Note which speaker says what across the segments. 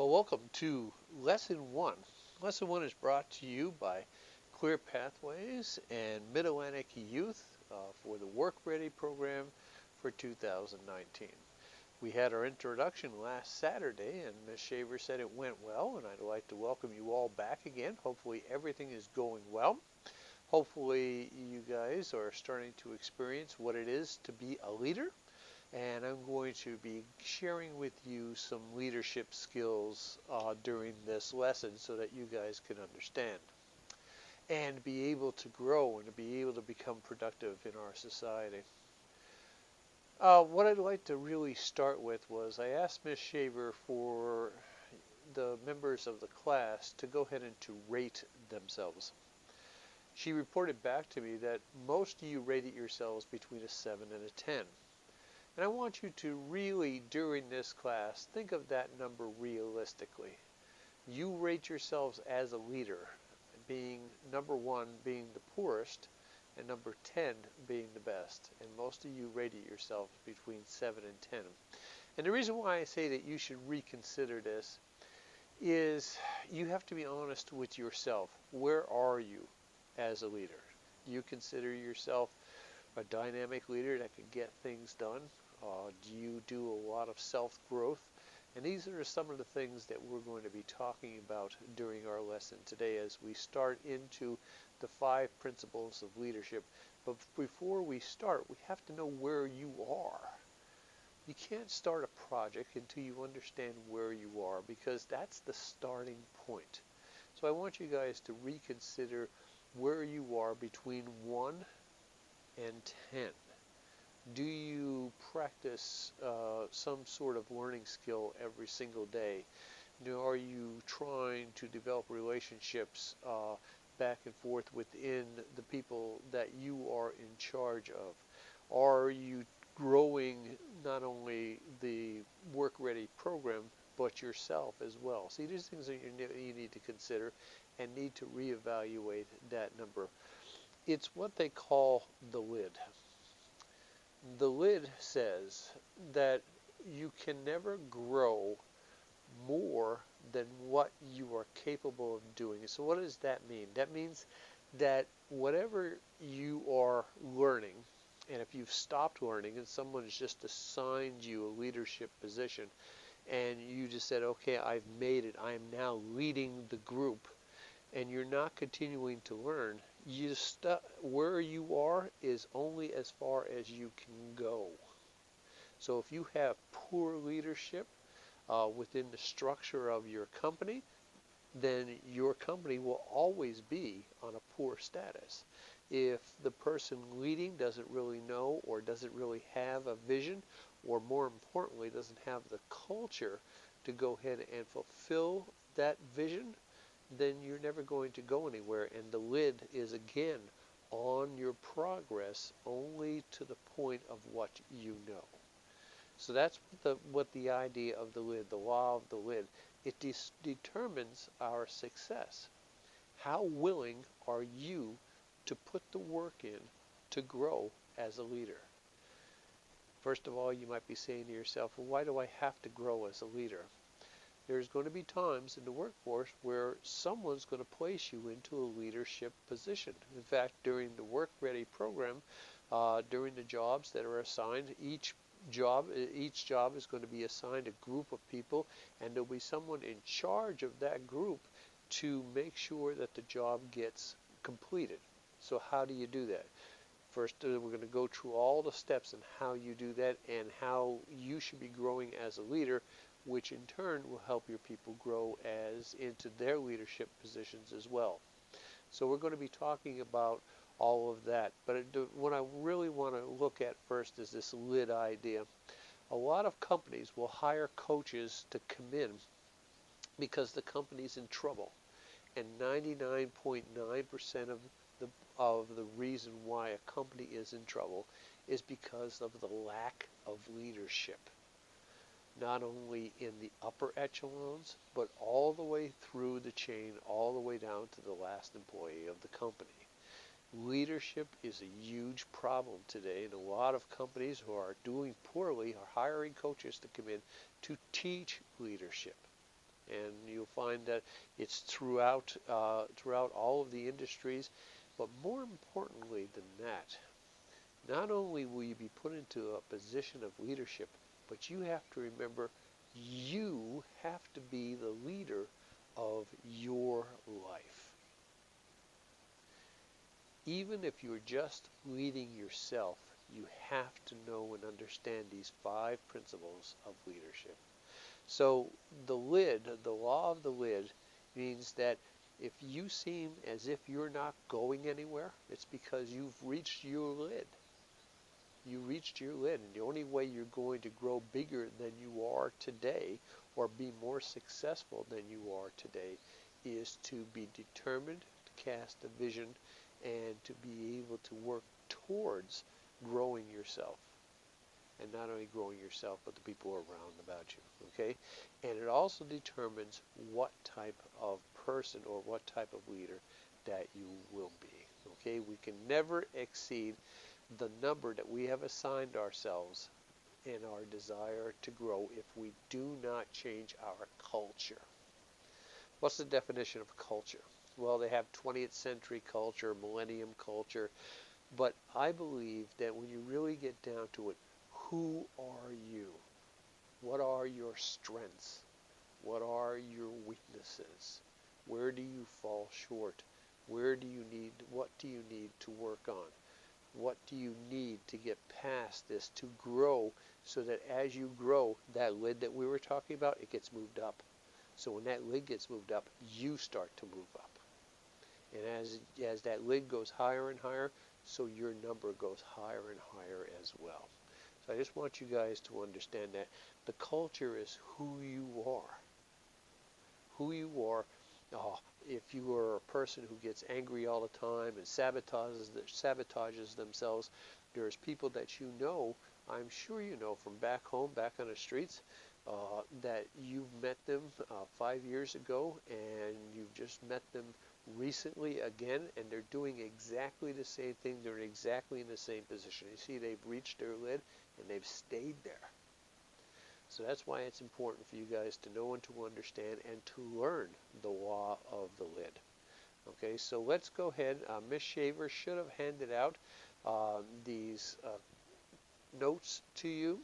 Speaker 1: Well, welcome to Lesson 1. Lesson 1 is brought to you by Clear Pathways and Mid-Atlantic Youth for the Work Ready program for 2019. We had our introduction last Saturday, and Ms. Shaver said it went well, and I'd like to welcome you all back again. Hopefully everything is going well. Hopefully you guys are starting to experience what it is to be a leader, and I'm going to be sharing with you some leadership skills during this lesson so that you guys can understand and be able to grow and to be able to become productive in our society. What I'd like to really start with was I asked Ms. Shaver for the members of the class to go ahead and to rate themselves. She reported back to me that most of you rated yourselves between a 7 and a 10. And I want you to really, during this class, think of that number realistically. You rate yourselves as a leader, being number 1 being the poorest, and number 10 being the best. And most of you rated yourselves between 7 and 10. And the reason why I say that you should reconsider this is you have to be honest with yourself. Where are you as a leader? You consider yourself a dynamic leader that can get things done? Do you do a lot of self-growth? And these are some of the things that we're going to be talking about during our lesson today as we start into the 5 principles of leadership. But before we start, we have to know where you are. You can't start a project until you understand where you are, because that's the starting point. So I want you guys to reconsider where you are between 1 and 10. Do you practice some sort of learning skill every single day? Are you trying to develop relationships back and forth within the people that you are in charge of? Are you growing not only the Work Ready program, but yourself as well? See, these things that you need to consider and need to reevaluate that number. It's what they call the lid. The lid says that you can never grow more than what you are capable of doing. So what does that mean? That means that whatever you are learning, and if you've stopped learning and someone has just assigned you a leadership position and you just said, okay, I've made it, I am now leading the group, and you're not continuing to learn, where you are is only as far as you can go. So if you have poor leadership within the structure of your company, then your company will always be on a poor status. If the person leading doesn't really know or doesn't really have a vision, or more importantly, doesn't have the culture to go ahead and fulfill that vision, then you're never going to go anywhere. And the lid is again on your progress only to the point of what you know. So that's what the idea of the lid, the law of the lid, it determines our success. How willing are you to put the work in to grow as a leader? First of all, you might be saying to yourself, well, why do I have to grow as a leader? There's going to be times in the workforce where someone's going to place you into a leadership position. In fact, during the Work Ready program, during the jobs that are assigned, each job is going to be assigned a group of people, and there'll be someone in charge of that group to make sure that the job gets completed. So how do you do that? First, we're going to go through all the steps and how you do that and how you should be growing as a leader, which in turn will help your people grow as into their leadership positions as well. So we're going to be talking about all of that. But what I really want to look at first is this lid idea. A lot of companies will hire coaches to come in because the company's in trouble. And 99.9% of the reason why a company is in trouble is because of the lack of leadership. Not only in the upper echelons, but all the way through the chain, all the way down to the last employee of the company. Leadership is a huge problem today, and a lot of companies who are doing poorly are hiring coaches to come in to teach leadership. And you'll find that it's throughout all of the industries. But more importantly than that, not only will you be put into a position of leadership, but you have to remember you have to be the leader of your life. Even if you're just leading yourself, you have to know and understand these 5 principles of leadership. So the law of the lid, means that if you seem as if you're not going anywhere, it's because you've reached your lid. You reached your lid, and the only way you're going to grow bigger than you are today, or be more successful than you are today, is to be determined to cast a vision and to be able to work towards growing yourself. And not only growing yourself, but the people around about you, okay? And it also determines what type of person or what type of leader that you will be, okay? We can never exceed the number that we have assigned ourselves in our desire to grow if we do not change our culture. What's the definition of culture? Well, they have 20th century culture, millennium culture, but I believe that when you really get down to it, who are you? What are your strengths? What are your weaknesses? Where do you fall short? What do you need to work on? What do you need to get past this to grow, so that as you grow, that lid that we were talking about, it gets moved up. So when that lid gets moved up, you start to move up. And as that lid goes higher and higher, so your number goes higher and higher as well. So I just want you guys to understand that the culture is who you are. Who you are. Oh, if you are a person who gets angry all the time and sabotages themselves, there's people that you know, I'm sure you know from back home, back on the streets, that you've met them 5 years ago, and you've just met them recently again, and they're doing exactly the same thing. They're exactly in the same position. You see, they've reached their lid, and they've stayed there. So that's why it's important for you guys to know and to understand and to learn the law of the lid. Okay, so let's go ahead. Miss Shaver should have handed out these notes to you.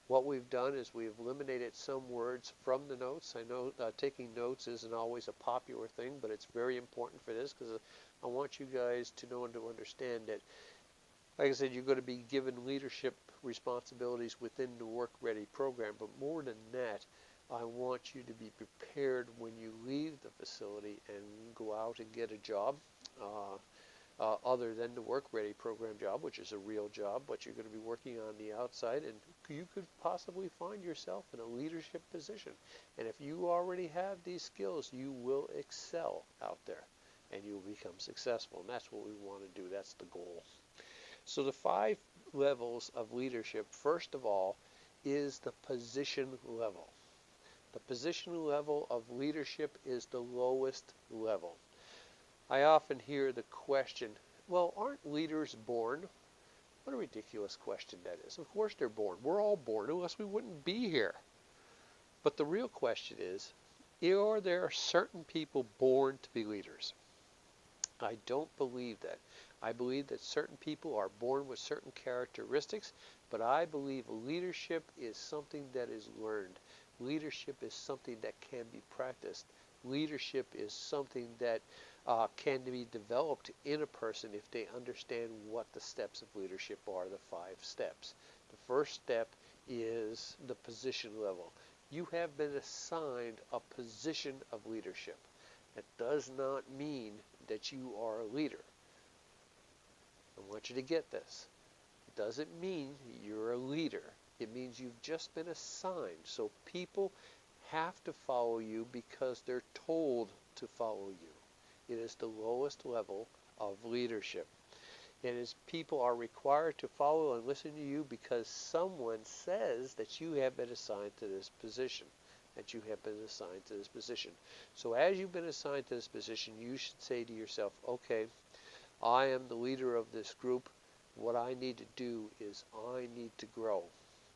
Speaker 1: What we've done is we've eliminated some words from the notes. I know taking notes isn't always a popular thing, but it's very important for this, because I want you guys to know and to understand that, like I said, you're going to be given leadership responsibilities within the Work Ready program, but more than that, I want you to be prepared when you leave the facility and go out and get a job, other than the Work Ready program job, which is a real job, but you're going to be working on the outside, and you could possibly find yourself in a leadership position. And if you already have these skills, you will excel out there, and you'll become successful, and that's what we want to do. That's the goal. So the 5 levels of leadership, first of all, is the position level. The position level of leadership is the lowest level. I often hear the question, well, aren't leaders born? What a ridiculous question that is. Of course they're born. We're all born, unless we wouldn't be here. But the real question is, are there certain people born to be leaders? I don't believe that. I believe that certain people are born with certain characteristics, but I believe leadership is something that is learned. Leadership is something that can be practiced. Leadership is something that can be developed in a person if they understand what the steps of leadership are, the 5 steps. The first step is the position level. You have been assigned a position of leadership. That does not mean that you are a leader. I want you to get this. It doesn't mean you're a leader. It means you've just been assigned. So people have to follow you because they're told to follow you. It is the lowest level of leadership. It is people are required to follow and listen to you because someone says that you have been assigned to this position. So as you've been assigned to this position, you should say to yourself, okay, I am the leader of this group. What I need to do is I need to grow.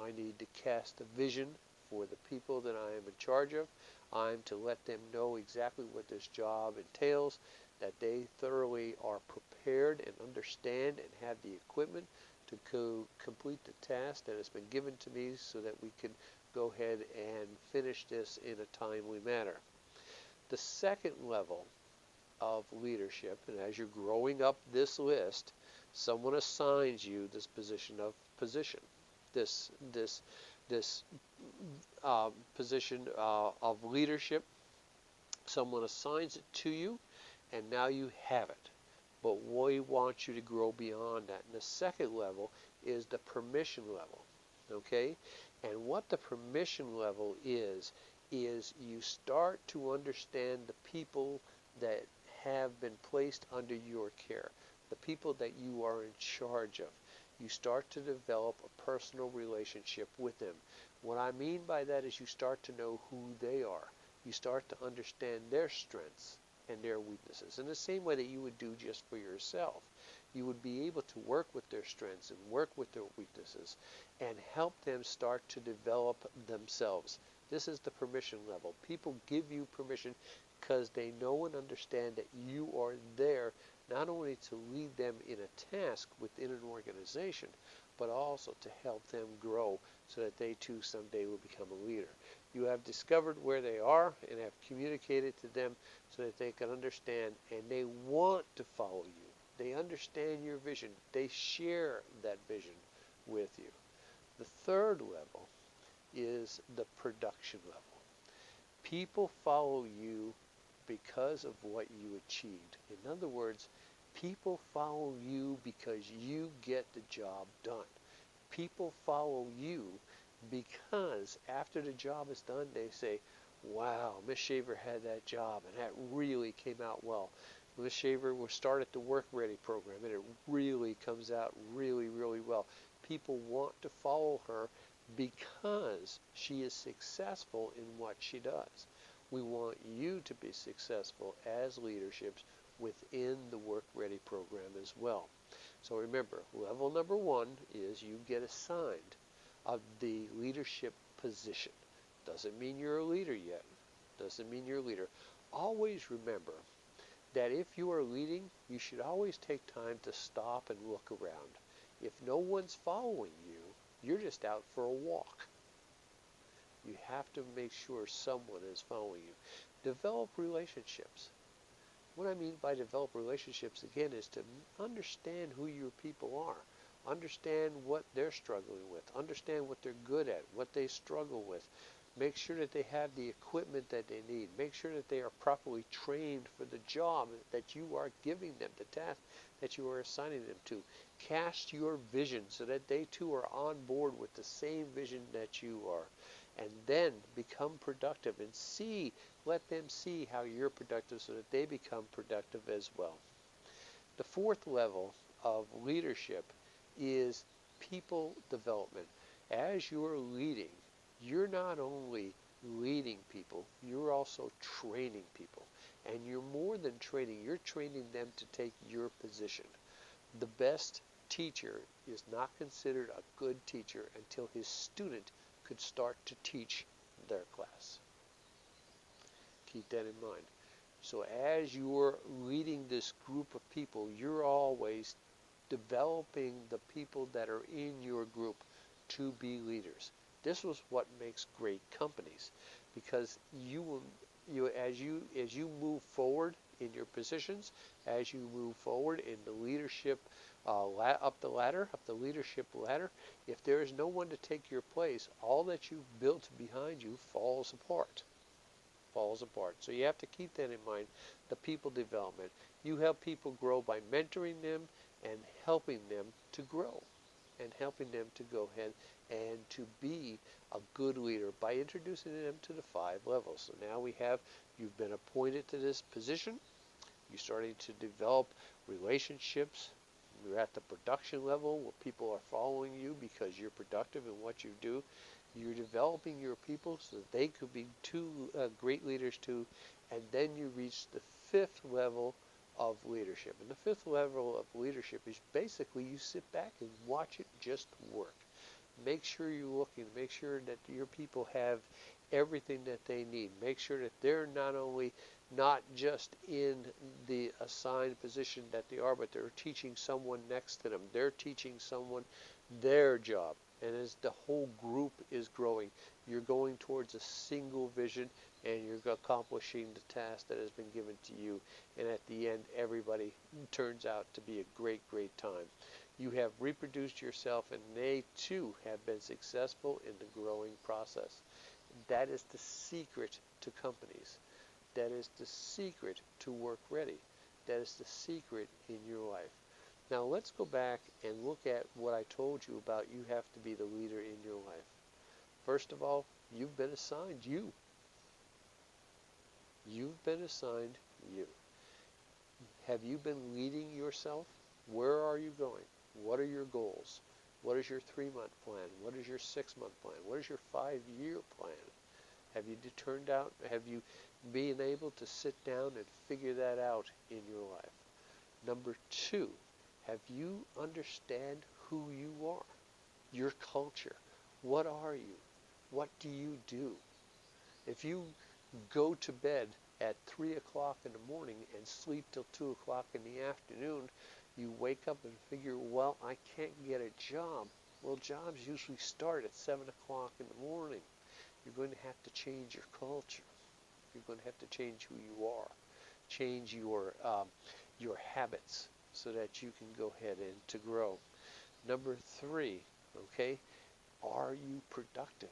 Speaker 1: I need to cast a vision for the people that I am in charge of. I'm to let them know exactly what this job entails, that they thoroughly are prepared and understand and have the equipment to complete the task that has been given to me so that we can go ahead and finish this in a timely manner. The second level of leadership, and as you're growing up this list, someone assigns you this this this this position of leadership. Someone assigns it to you, and now you have it. But we want you to grow beyond that. And the second level is the permission level. Okay? And what the permission level is you start to understand the people that have been placed under your care, the people that you are in charge of. You start to develop a personal relationship with them. What I mean by that is you start to know who they are. You start to understand their strengths and their weaknesses in the same way that you would do just for yourself. You would be able to work with their strengths and work with their weaknesses and help them start to develop themselves. This is the permission level. People give you permission because they know and understand that you are there not only to lead them in a task within an organization, but also to help them grow so that they too someday will become a leader. You have discovered where they are and have communicated to them so that they can understand and they want to follow you. They understand your vision. They share that vision with you. The third level is the production level. People follow you because of what you achieved. In other words, people follow you because you get the job done. People follow you because after the job is done, they say, wow, Miss Shaver had that job and that really came out well. Miss Shaver was started the Work Ready program and it really comes out really, really well. People want to follow her because she is successful in what she does. We want you to be successful as leaderships within the Work Ready program as well. So remember, level number one is you get assigned the leadership position. Doesn't mean you're a leader yet. Doesn't mean you're a leader. Always remember that if you are leading, you should always take time to stop and look around. If no one's following you, you're just out for a walk. You have to make sure someone is following you. Develop relationships. What I mean by develop relationships, again, is to understand who your people are. Understand what they're struggling with. Understand what they're good at, what they struggle with. Make sure that they have the equipment that they need. Make sure that they are properly trained for the job that you are giving them, the task that you are assigning them to. Cast your vision so that they too are on board with the same vision that you are. And then become productive and let them see how you're productive so that they become productive as well. The fourth level of leadership is people development. As you're leading, you're not only leading people, you're also training people. And you're more than training, you're training them to take your position. The best teacher is not considered a good teacher until his student could start to teach their class. Keep that in mind. So as you're leading this group of people, you're always developing the people that are in your group to be leaders. This was what makes great companies, because as you move forward in your positions, as you move forward in the leadership up the leadership ladder, if there is no one to take your place, all that you've built behind you falls apart. So you have to keep that in mind, the people development. You help people grow by mentoring them and helping them to grow and helping them to go ahead and to be a good leader by introducing them to the 5 levels. So now you've been appointed to this position. You're starting to develop relationships. You're at the production level where people are following you because you're productive in what you do. You're developing your people so that they could be great leaders too. And then you reach the 5th level of leadership. And the 5th level of leadership is basically you sit back and watch it just work. Make sure you're looking. Make sure that your people have everything that they need. Make sure that they're not only not just in the assigned position that they are, but they're teaching someone next to them. They're teaching someone their job. And as the whole group is growing, you're going towards a single vision and you're accomplishing the task that has been given to you. And at the end, everybody turns out to be a great, great time. You have reproduced yourself and they too have been successful in the growing process. That is the secret to companies. That is the secret to Work Ready. That is the secret in your life. Now let's go back and look at what I told you about you have to be the leader in your life. First of all, you've been assigned you. You've been assigned you. Have you been leading yourself? Where are you going? What are your goals? What is your 3-month plan? What is your 6-month plan? What is your 5-year plan? Have you have you been able to sit down and figure that out in your life? Number 2, have you understand who you are? Your culture. What are you? What do you do? If you go to bed at 3 o'clock in the morning and sleep till 2 o'clock in the afternoon, you wake up and figure, well, I can't get a job. Well, jobs usually start at 7 o'clock in the morning. You're going to have to change your culture. You're going to have to change who you are. Change your habits so that you can go ahead and to grow. Number 3, okay, are you productive?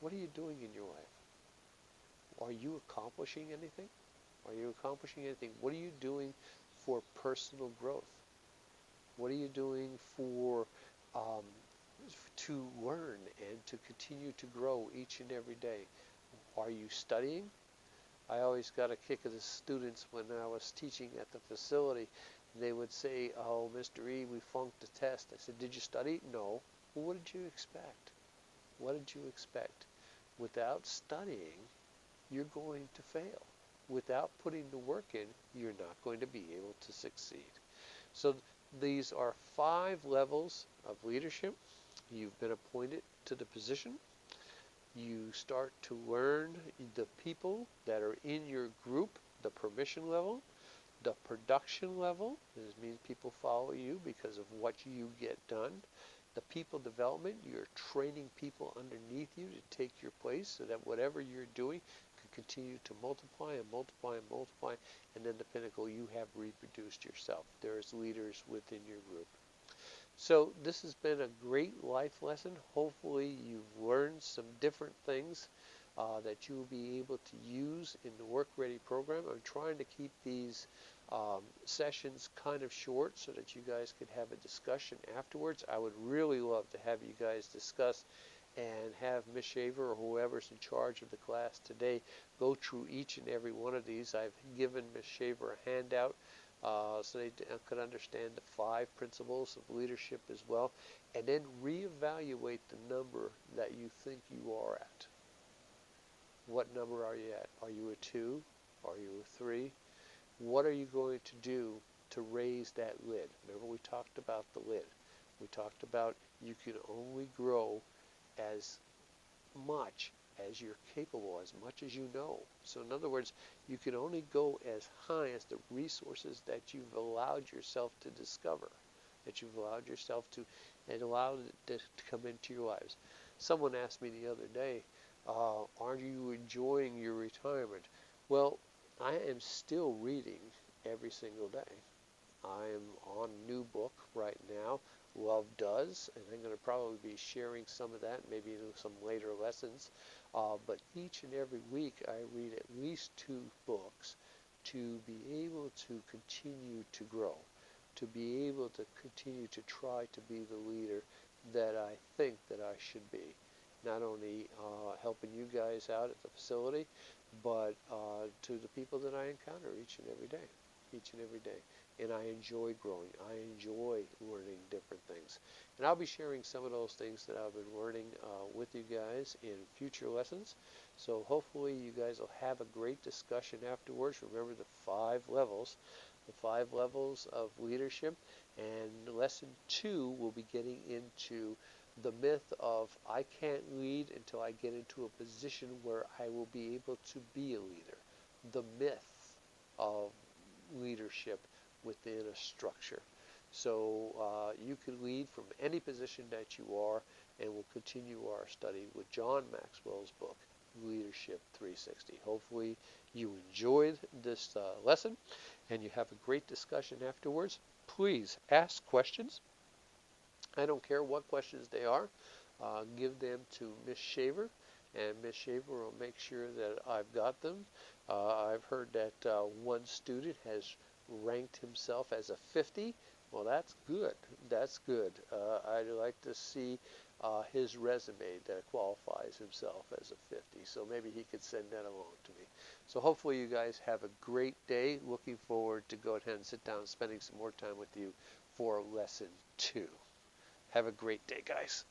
Speaker 1: What are you doing in your life? Are you accomplishing anything? Are you accomplishing anything? What are you doing for personal growth? What are you doing for to learn and to continue to grow each and every day? Are you studying? I always got a kick of the students when I was teaching at the facility. They would say, oh, Mr. E, we flunked the test. I said, did you study? No. Well, what did you expect? What did you expect? Without studying, you're going to fail. Without putting the work in, you're not going to be able to succeed. So these are 5 levels of leadership. You've been appointed to the position. You start to learn the people that are in your group, the permission level, the production level. This means people follow you because of what you get done. The people development, you're training people underneath you to take your place so that whatever you're doing can continue to multiply and multiply and multiply. And then the pinnacle, you have reproduced yourself. There's leaders within your group. So this has been a great life lesson. Hopefully you've learned some different things that you will be able to use in the Work Ready program. I'm trying to keep these sessions kind of short so that you guys could have a discussion afterwards. I would really love to have you guys discuss and have Ms. Shaver or whoever's in charge of the class today go through each and every one of these. I've given Ms. Shaver a handout so they could understand the 5 principles of leadership as well, and then reevaluate the number that you think you are at. What number are you at? Are you a 2? Are you a 3? What are you going to do to raise that lid? Remember we talked about the lid. We talked about you can only grow as much as you're capable, as much as you know. So in other words, you can only go as high as the resources that you've allowed yourself to discover, that you've allowed yourself to, and allowed it to come into your lives. Someone asked me the other day, are you enjoying your retirement? Well, I am still reading every single day. I am on a new book right now, Love Does, and I'm going to probably be sharing some of that, maybe in some later lessons. But each and every week I read at least 2 books to be able to continue to grow, to be able to continue to try to be the leader that I think that I should be. Not only helping you guys out at the facility, but to the people that I encounter each and every day. Each and every day. And I enjoy growing. I enjoy learning different things. And I'll be sharing some of those things that I've been learning with you guys in future lessons. So hopefully you guys will have a great discussion afterwards. Remember the 5 levels. The 5 levels of leadership. And lesson 2 will be getting into The myth of I can't lead until I get into a position where I will be able to be a leader. The myth of leadership within a structure. So you can lead from any position that you are, and we'll continue our study with John Maxwell's book, Leadership 360. Hopefully you enjoyed this lesson and you have a great discussion afterwards. Please ask questions. I don't care what questions they are. Give them to Miss Shaver, and Miss Shaver will make sure that I've got them. I've heard that one student has ranked himself as a 50. Well, that's good. That's good. I'd like to see his resume that qualifies himself as a 50. So maybe he could send that along to me. So hopefully you guys have a great day. Looking forward to go ahead and sit down and spending some more time with you for lesson 2. Have a great day, guys.